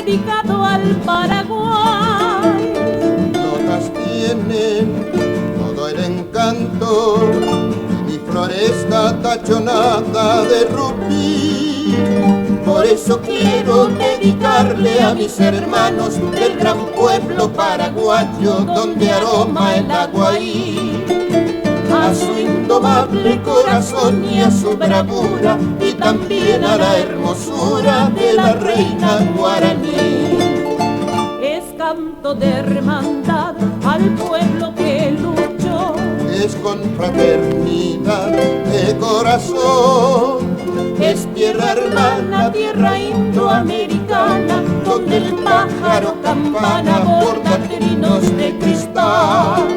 dedicado al Paraguay. Notas tienen todo el encanto, mi flor está tachonada de rubí. Por eso quiero dedicarle a mis hermanos del gran pueblo paraguayo donde aroma el aguaí, a su indomable corazón y a su bravura, y también a la hermosura de la reina guaraní. Es canto de hermandad al pueblo que luchó, Es con fraternidad de corazón, es tierra hermana, tierra indoamericana, donde el pájaro campana borda trinos de cristal.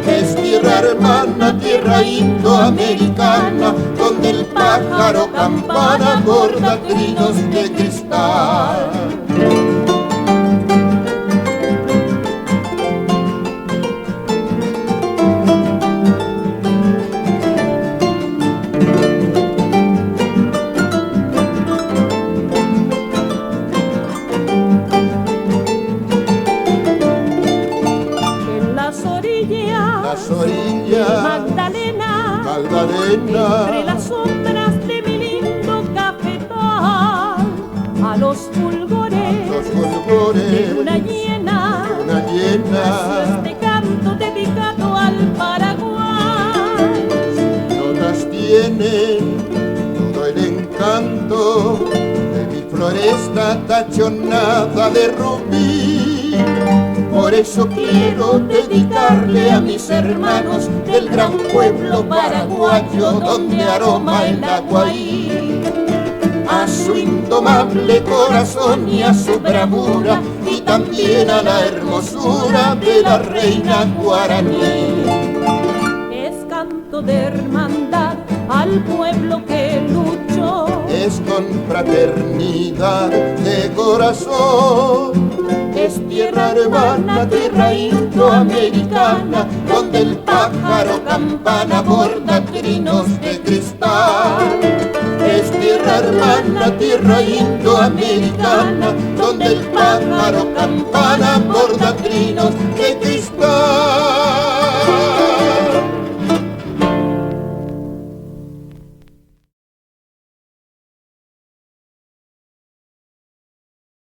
Es tierra hermana, tierra indoamericana, donde el pájaro campana borda trinos de cristal. Las orillas, Magdalena, Magdalena, entre las sombras de mi lindo cafetal, a los fulgores, los fulgores, de luna llena, nació este canto dedicado al Paraguay. notas tienen todo el encanto de mi floresta tachonada de rubí. Por eso quiero dedicarle a mis hermanos del gran pueblo paraguayo donde aroma el aguaí, a su indomable corazón y a su bravura, y también a la hermosura de la reina guaraní. Es canto de hermandad al pueblo que luchó, Es con fraternidad de corazón, es tierra hermana, tierra indoamericana, donde el pájaro campana borda trinos de cristal. Es tierra hermana, tierra indoamericana,